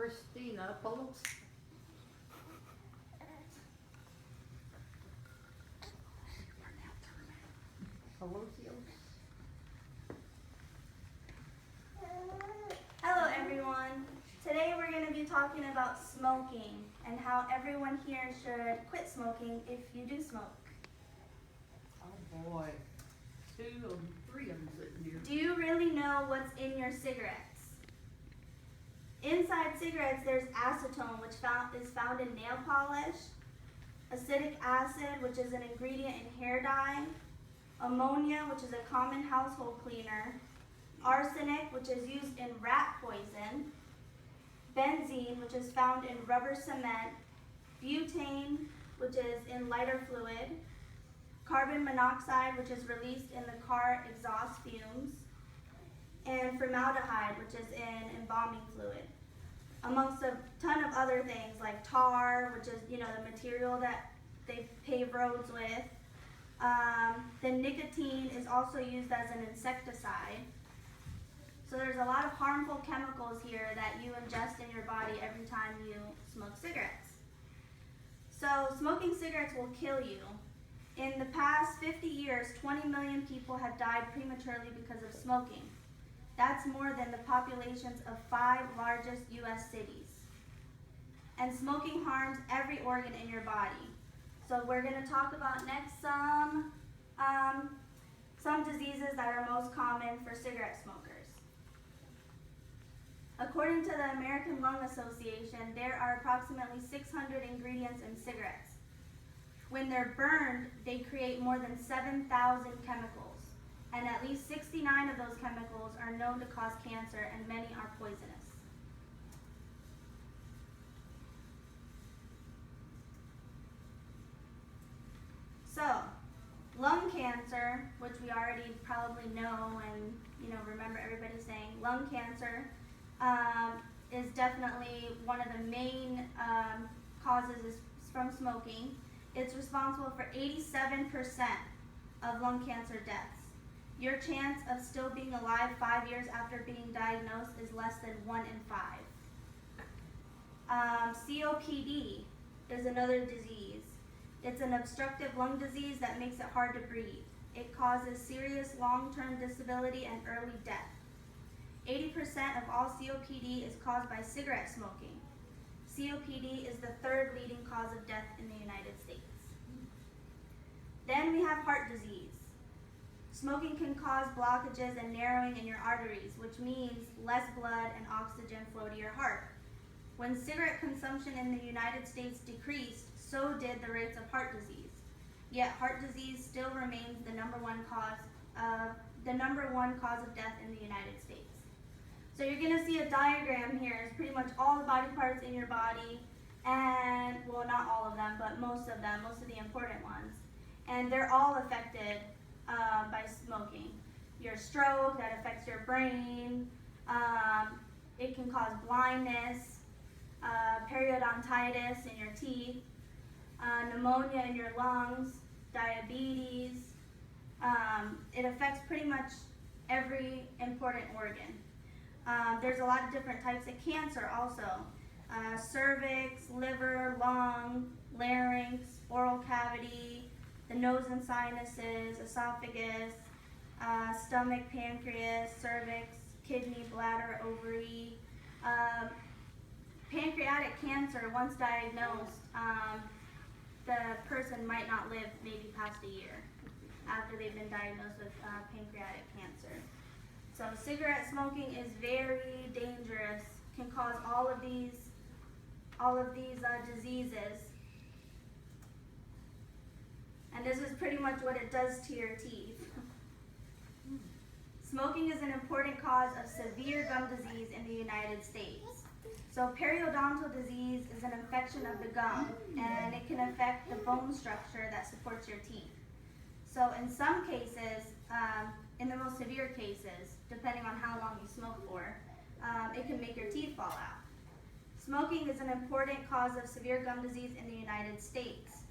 Christina Pelosi. Pelosios. Hello everyone. Today we're going to be talking about smoking and how everyone here should quit smoking if you do smoke. Oh boy. 2 of 3 of them sitting here. Do you really know what's in your cigarettes? Inside cigarettes there's acetone, which is found in nail polish, acetic acid, which is an ingredient in hair dye, ammonia, which is a common household cleaner, arsenic, which is used in rat poison, benzene, which is found in rubber cement, butane, which is in lighter fluid, carbon monoxide, which is released in the car exhaust fumes, and formaldehyde, which is in embalming fluid, amongst a ton of other things like tar, which is the material that they pave roads with. The nicotine is also used as an insecticide. So there's a lot of harmful chemicals here that you ingest in your body every time you smoke cigarettes. So smoking cigarettes will kill you. In the past 50 years, 20 million people have died prematurely because of smoking. That's more than the populations of 5 largest U.S. cities. And smoking harms every organ in your body. So we're going to talk about next some diseases that are most common for cigarette smokers. According to the American Lung Association, there are approximately 600 ingredients in cigarettes. When they're burned, they create more than 7,000 chemicals, and at least 69 of those chemicals are known to cause cancer, and many are poisonous. So, lung cancer, which we already probably know and remember everybody saying, lung cancer is definitely one of the main causes from smoking. It's responsible for 87% of lung cancer deaths. Your chance of still being alive 5 years after being diagnosed is less than 1 in 5. COPD is another disease. It's an obstructive lung disease that makes it hard to breathe. It causes serious long-term disability and early death. 80% of all COPD is caused by cigarette smoking. COPD is the 3rd leading cause of death in the United States. Then we have heart disease. Smoking can cause blockages and narrowing in your arteries, which means less blood and oxygen flow to your heart. When cigarette consumption in the United States decreased, so did the rates of heart disease. Yet heart disease still remains the number one cause of death in the United States. So you're going to see a diagram here. It's pretty much all the body parts in your body, and well, not all of them, but most of them, most of the important ones. And they're all affected by smoking. Your stroke, that affects your brain. It can cause blindness, periodontitis in your teeth, pneumonia in your lungs, diabetes. It affects pretty much every important organ. There's a lot of different types of cancer also. Cervix, liver, lung, larynx, oral cavity, the nose and sinuses, esophagus, stomach, pancreas, cervix, kidney, bladder, ovary. Pancreatic cancer, once diagnosed, the person might not live maybe past a year after they've been diagnosed with pancreatic cancer. So cigarette smoking is very dangerous, can cause all of these diseases. And this is pretty much what it does to your teeth. Smoking is an important cause of severe gum disease in the United States. So periodontal disease is an infection of the gum, and it can affect the bone structure that supports your teeth. So in some cases, in the most severe cases, depending on how long you smoke for, it can make your teeth fall out. Smoking is an important cause of severe gum disease in the United States.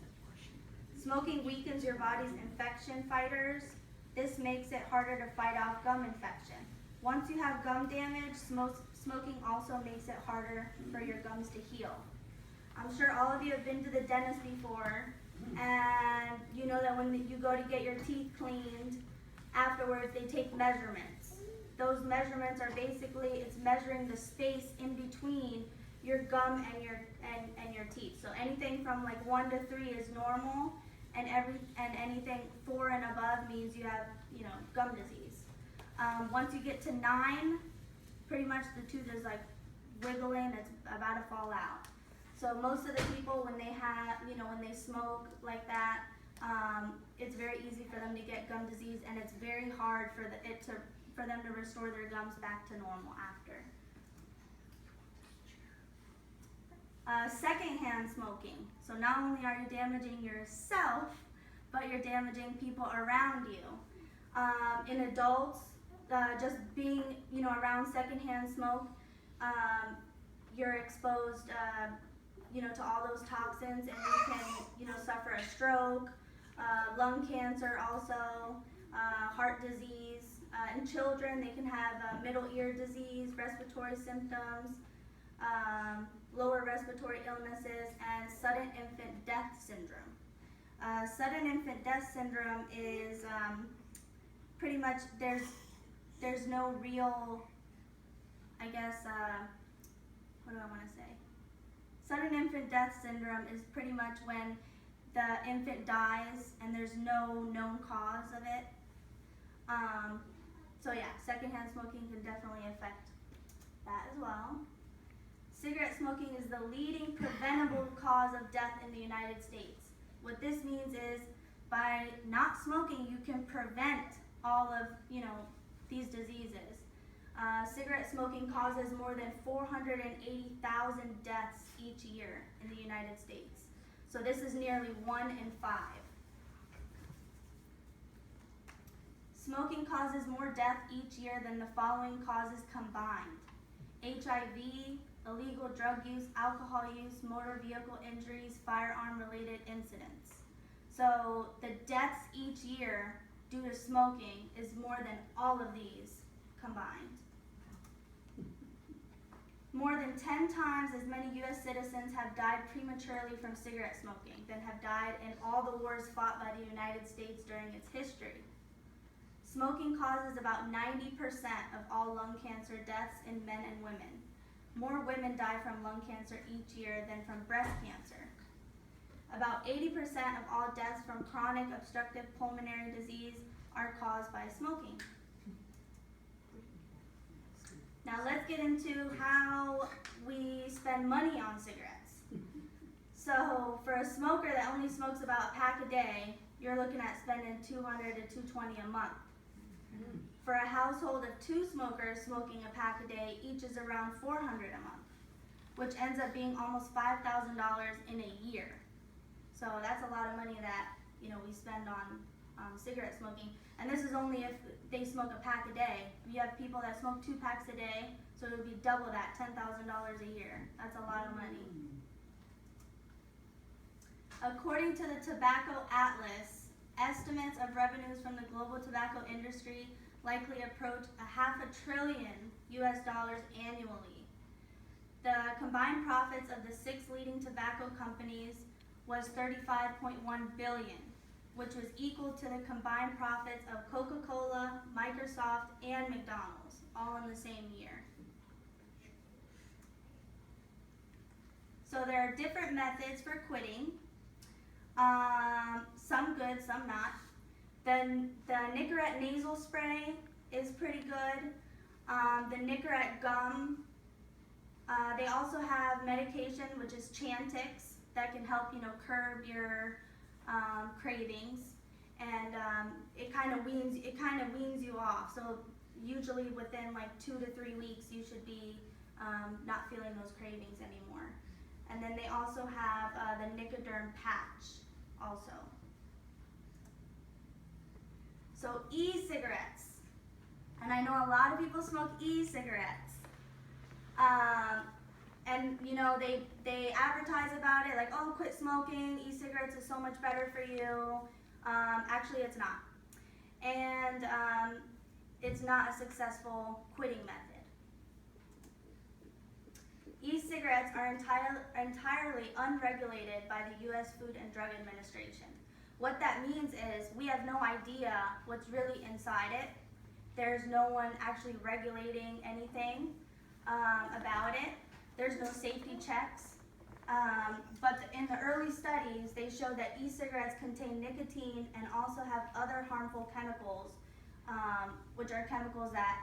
Smoking weakens your body's infection fighters. This makes it harder to fight off gum infection. Once you have gum damage, smoking also makes it harder for your gums to heal. I'm sure all of you have been to the dentist before, and you know that when you go to get your teeth cleaned, afterwards they take measurements. Those measurements are basically, it's measuring the space in between your gum and your teeth. So anything from like 1 to 3 is normal, and anything 4 and above means you have, gum disease. Once you get to 9, pretty much the tooth is like wiggling, it's about to fall out. So most of the people, when they have, when they smoke like that, it's very easy for them to get gum disease, and it's very hard for them to restore their gums back to normal after. Secondhand smoking. So not only are you damaging yourself, but you're damaging people around you. In adults, just being, around secondhand smoke, you're exposed, to all those toxins, and you can, suffer a stroke, lung cancer also, heart disease. In children, they can have middle ear disease, respiratory symptoms, lower respiratory illnesses, and sudden infant death syndrome. Sudden infant death syndrome is pretty much, there's no real, I guess, what do I want to say? Sudden infant death syndrome is pretty much when the infant dies and there's no known cause of it. So yeah, secondhand smoking can definitely affect that as well. Cigarette smoking is the leading preventable cause of death in the United States. What this means is, by not smoking, you can prevent all of, these diseases. Cigarette smoking causes more than 480,000 deaths each year in the United States. So this is nearly 1 in 5. Smoking causes more death each year than the following causes combined: HIV, illegal drug use, alcohol use, motor vehicle injuries, firearm-related incidents. So the deaths each year due to smoking is more than all of these combined. More than 10 times as many U.S. citizens have died prematurely from cigarette smoking than have died in all the wars fought by the United States during its history. Smoking causes about 90% of all lung cancer deaths in men and women. More women die from lung cancer each year than from breast cancer. About 80% of all deaths from chronic obstructive pulmonary disease are caused by smoking. Now let's get into how we spend money on cigarettes. So for a smoker that only smokes about a pack a day, you're looking at spending $200 to $220 a month. For a household of 2 smokers smoking a pack a day, each is around $400 a month, which ends up being almost $5,000 in a year. So that's a lot of money that we spend on cigarette smoking. And this is only if they smoke a pack a day. You have people that smoke 2 packs a day, so it would be double that, $10,000 a year. That's a lot of money. According to the Tobacco Atlas, estimates of revenues from the global tobacco industry likely approach $500 billion annually. The combined profits of the 6 leading tobacco companies was $35.1 billion, which was equal to the combined profits of Coca-Cola, Microsoft, and McDonald's, all in the same year. So there are different methods for quitting. Some good, some not. Then the Nicorette nasal spray is pretty good. The Nicorette gum. They also have medication, which is Chantix, that can help curb your cravings, and it kind of weans you off. So usually within like 2 to 3 weeks, you should be not feeling those cravings anymore. And then they also have the Nicoderm patch also. So e-cigarettes, and I know a lot of people smoke e-cigarettes, and they advertise about it like, oh, quit smoking, e-cigarettes is so much better for you. Actually it's not, and it's not a successful quitting method. E-cigarettes are entirely unregulated by the U.S. Food and Drug Administration. What that means is we have no idea what's really inside it. There's no one actually regulating anything about it. There's no safety checks. But in the early studies, they showed that e-cigarettes contain nicotine and also have other harmful chemicals, which are chemicals that,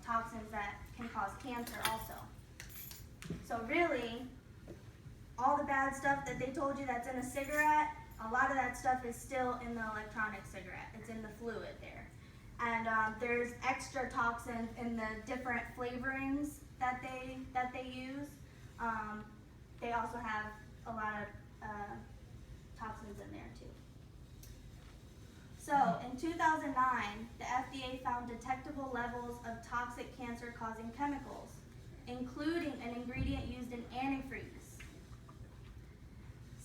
toxins that can cause cancer also. So really, all the bad stuff that they told you that's in a cigarette, a lot of that stuff is still in the electronic cigarette. It's in the fluid there. And there's extra toxins in the different flavorings that they use. They also have a lot of toxins in there too. So in 2009, the FDA found detectable levels of toxic cancer-causing chemicals, including an ingredient used in antifreeze.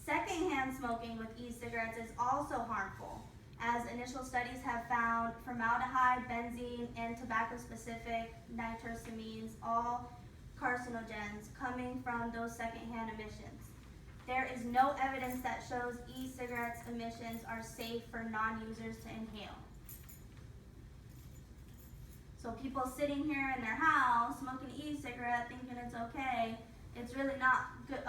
Secondhand smoking with e-cigarettes is also harmful, as initial studies have found formaldehyde, benzene, and tobacco-specific nitrosamines, all carcinogens, coming from those secondhand emissions. There is no evidence that shows e-cigarettes emissions are safe for non-users to inhale. So people sitting here in their house smoking an e-cigarette thinking it's okay, it's really not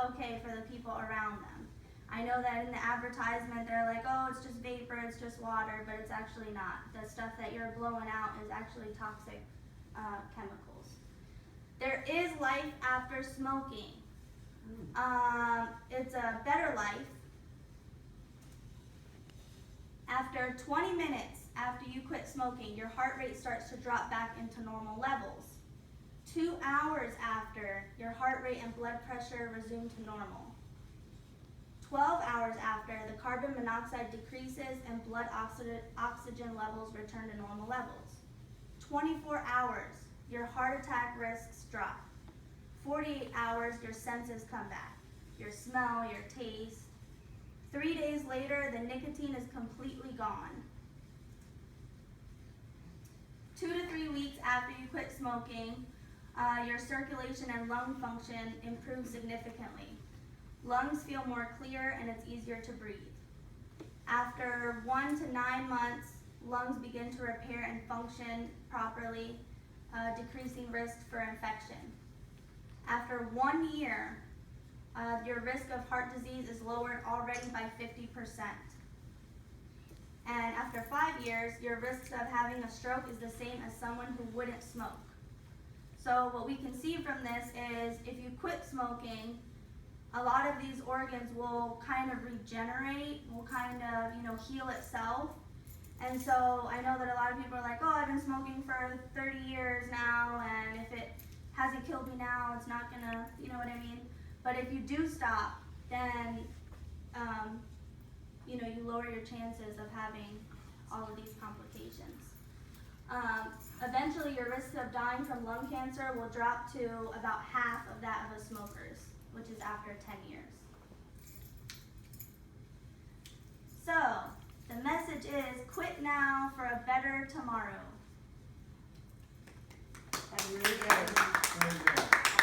okay for the people around them. I know that in the advertisement they're like, oh, it's just vapor, it's just water, but it's actually not. The stuff that you're blowing out is actually toxic chemicals. There is life after smoking. It's a better life. After 20 minutes after you quit smoking, your heart rate starts to drop back into normal levels. 2 hours after, your heart rate and blood pressure resume to normal. 12 hours after, the carbon monoxide decreases and blood oxygen levels return to normal levels. 24 hours, your heart attack risks drop. 48 hours, your senses come back. Your smell, your taste. 3 days later, the nicotine is completely gone. 2 to 3 weeks after you quit smoking, your circulation and lung function improves significantly. Lungs feel more clear and it's easier to breathe. After 1 to 9 months, lungs begin to repair and function properly, decreasing risk for infection. After 1 year, your risk of heart disease is lowered already by 50%. And after 5 years, your risk of having a stroke is the same as someone who wouldn't smoke. So what we can see from this is if you quit smoking, a lot of these organs will kind of regenerate, will kind of, heal itself. And so I know that a lot of people are like, oh, I've been smoking for 30 years now, and if it hasn't killed me now, it's not gonna, you know what I mean? But if you do stop, then, you lower your chances of having all of these complications. Eventually, your risk of dying from lung cancer will drop to about half of that of a smoker's, which is after 10 years. So, the message is quit now for a better tomorrow. That's really good.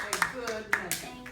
A good message. Thank